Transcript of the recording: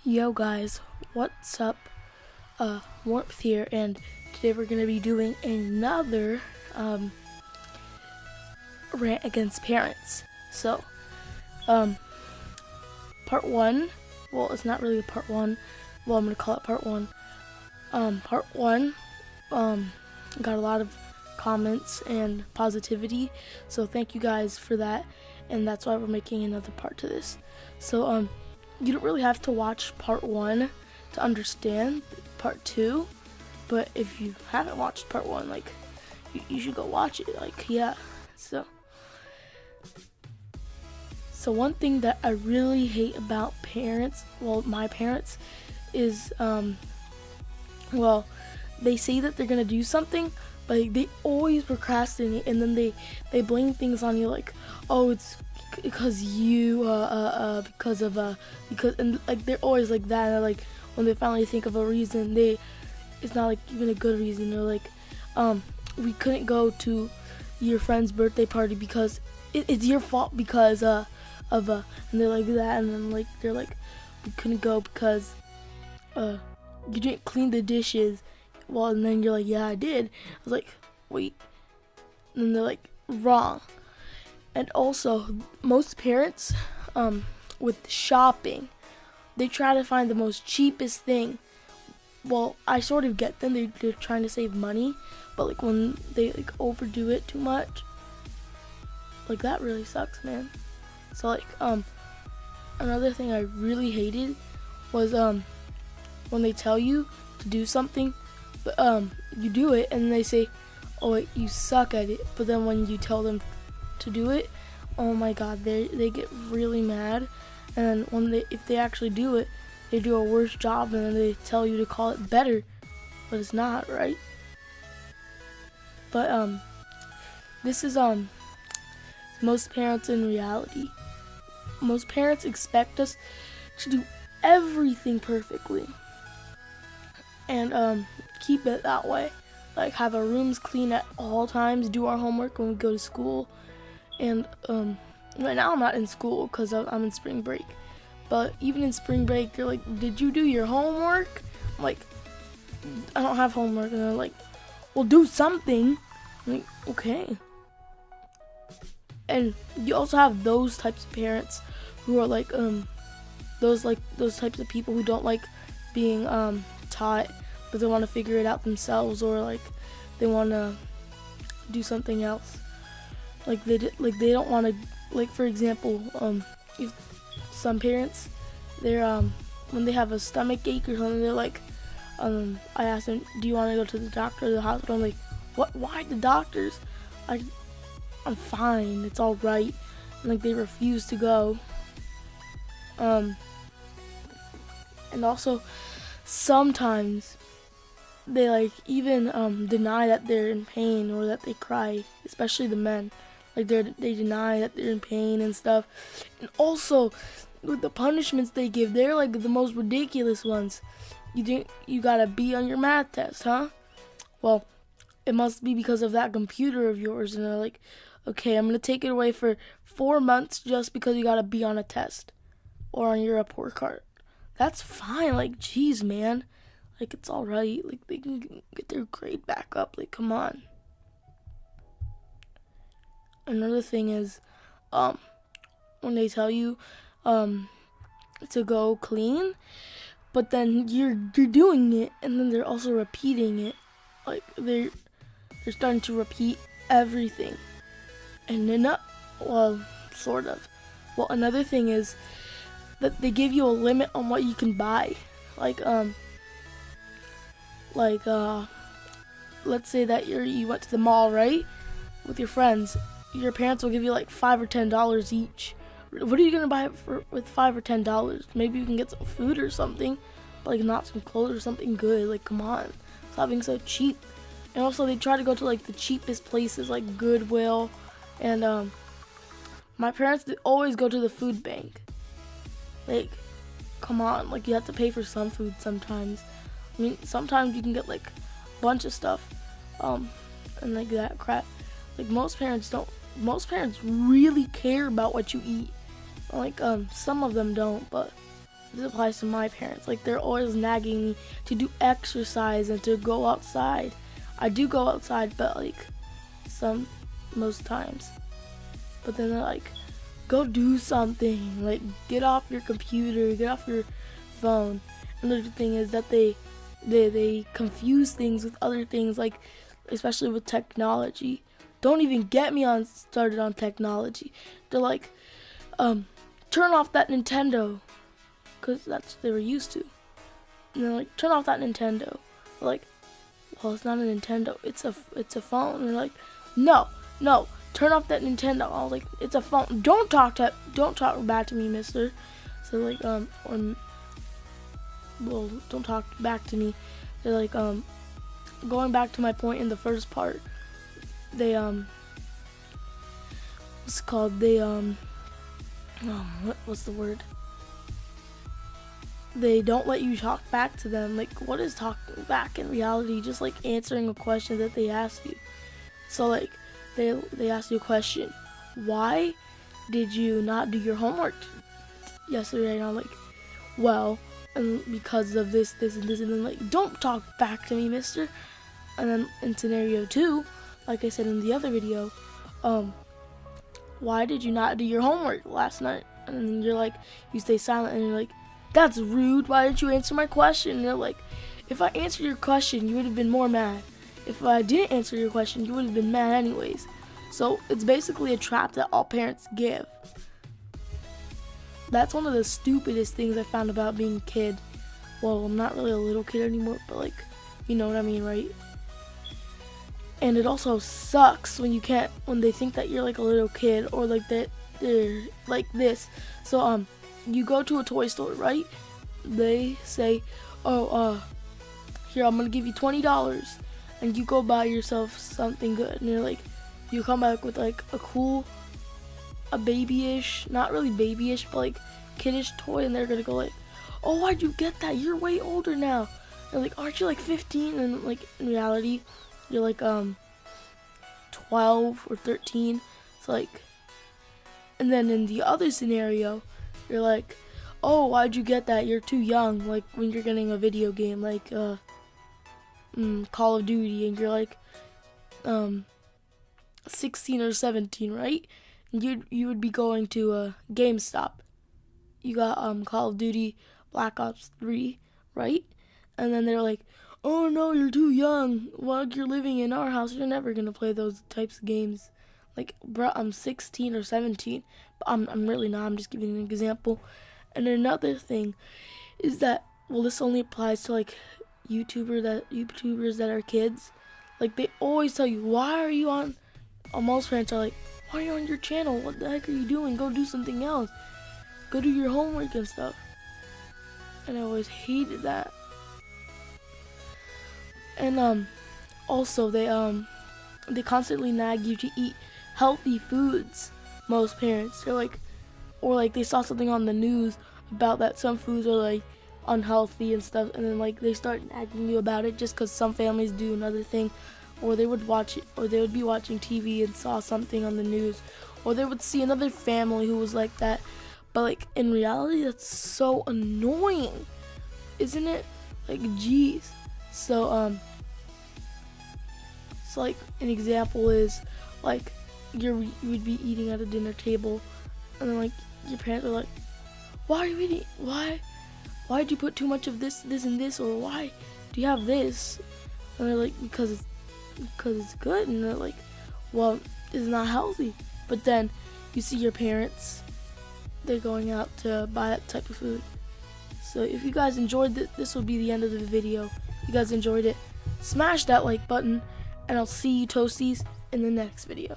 Yo guys, what's up? Warmth here, and today we're gonna be doing another rant against parents. So, part one. Well, it's not really part one. Well, I'm gonna call it part one. Part one got a lot of comments and positivity, so thank you guys for that, and that's why we're making another part to this. So, you don't really have to watch part one to understand part two, but if you haven't watched part one, like, you should go watch it. Like, yeah. So one thing that I really hate about parents, well, my parents, is they say that they're gonna do something, but like, they always procrastinate, and then they blame things on you, like, oh, it's because you because and like they're always like that, and like when they finally think of a reason, it's not like even a good reason. They're like, we couldn't go to your friend's birthday party because it's your fault because and they're like that, and then like they're like, we couldn't go because you didn't clean the dishes. Well, and then you're like, yeah, I did. I was like, wait. And then they're like, wrong. And also, most parents, with shopping, they try to find the most cheapest thing. Well, I sort of get them. They're trying to save money, but like when they like overdo it too much, like that really sucks, man. So like, another thing I really hated was when they tell you to do something, but you do it, and they say, oh wait, you suck at it. But then when you tell them to do it, oh my god, they get really mad, and if they actually do it, they do a worse job, and then they tell you to call it better, but it's not, right? But this is most parents in reality. Most parents expect us to do everything perfectly, and keep it that way. Like, have our rooms clean at all times, do our homework when we go to school. And right now I'm not in school because I'm in spring break. But even in spring break, they're like, did you do your homework? I'm like, I don't have homework. And they're like, well, do something. I'm like, okay. And you also have those types of parents who are like, those types of people who don't like being taught, but they want to figure it out themselves, or like they want to do something else. Like they don't want to, like, for example, if some parents, they're when they have a stomach ache or something, they're like, I asked them, do you want to go to the doctor or the hospital? I'm like, what? Why the doctors? I'm fine. It's all right. And like they refuse to go. And also sometimes they like even deny that they're in pain or that they cry, especially the men. Like they deny that they're in pain and stuff. And also, with the punishments they give, they're like the most ridiculous ones. You think you got a B on your math test, huh? Well, it must be because of that computer of yours. And they're like, okay, I'm gonna take it away for 4 months just because you got a B on a test or on your report card. That's fine. Like, geez, man. Like, it's all right. Like, they can get their grade back up. Like, come on. Another thing is, when they tell you to go clean, but then you're doing it, and then they're also repeating it. Like, they're starting to repeat everything, and they're not. Well, sort of. Well, another thing is that they give you a limit on what you can buy. Like let's say that you went to the mall, right, with your friends. Your parents will give you like $5 or $10 each. What are you gonna buy with $5 or $10? Maybe you can get some food or something, but like not some clothes or something good. Like, come on, stop being so cheap. And also, they try to go to like the cheapest places, like Goodwill, and my parents, they always go to the food bank. Like, come on, like you have to pay for some food sometimes. I mean, sometimes you can get like a bunch of stuff, and like that crap. Like most parents don't. Most parents really care about what you eat. Like some of them don't, but this applies to my parents. Like, they're always nagging me to do exercise and to go outside. I do go outside, but like most times. But then they're like, go do something. Like, get off your computer, get off your phone. Another thing is that they confuse things with other things, like especially with technology. Don't even get me started on technology. They're like, turn off that Nintendo, because that's what they were used to. And they're like, turn off that Nintendo. They're like, well, it's not a Nintendo, it's a phone. And they're like, no, turn off that Nintendo. I was like, it's a phone. Don't talk back to me, mister. So like, well, don't talk back to me. They're like, going back to my point in the first part, they what's the word? They don't let you talk back to them. Like, what is talking back in reality? Just like answering a question that they ask you. So like, they ask you a question. Why did you not do your homework yesterday? And I'm like, well, and because of this, and then like, don't talk back to me, mister. And then in scenario 2, like I said in the other video, why did you not do your homework last night? And then you're like, you stay silent, and you're like, that's rude, why didn't you answer my question? And they're like, if I answered your question, you would have been more mad. If I didn't answer your question, you would have been mad anyways. So it's basically a trap that all parents give. That's one of the stupidest things I found about being a kid. Well, I'm not really a little kid anymore, but like, you know what I mean, right? And it also sucks when they think that you're like a little kid, or like that they're like this. So you go to a toy store, right? They say, oh, here, I'm gonna give you $20, and you go buy yourself something good. And you're like, you come back with like a babyish, not really babyish, but like kiddish toy, and they're gonna go like, oh, why'd you get that? You're way older now. They're like, aren't you like 15? And like, in reality, you're like 12 or 13. So like, and then in the other scenario, you're like, oh, why'd you get that? You're too young. Like when you're getting a video game like Call of Duty, and you're like 16 or 17, right? And you would be going to GameStop. You got Call of Duty Black Ops 3, right? And then they're like, oh no, you're too young. While you're living in our house, you're never gonna play those types of games. Like, bro, I'm 16 or 17. But I'm really not. I'm just giving an example. And another thing is that, well, this only applies to like YouTubers that are kids. Like, they always tell you, why are you on? Most parents are like, why are you on your channel? What the heck are you doing? Go do something else. Go do your homework and stuff. And I always hated that. And also they constantly nag you to eat healthy foods. Most parents, they're like, or like they saw something on the news about that some foods are like unhealthy and stuff, and then like they start nagging you about it just because some families do another thing, or they would watch it, or they would be watching TV and saw something on the news, or they would see another family who was like that. But like, in reality, that's so annoying, isn't it? Like, geez. So like an example is like you would be eating at a dinner table, and then like your parents are like, why are you eating? Why'd you put too much of this and this, or why do you have this? And they're like, because it's good. And they're like, well, it's not healthy. But then you see your parents, they're going out to buy that type of food. So if you guys enjoyed this will be the end of the video. If you guys enjoyed it, smash that like button, and I'll see you toasties in the next video.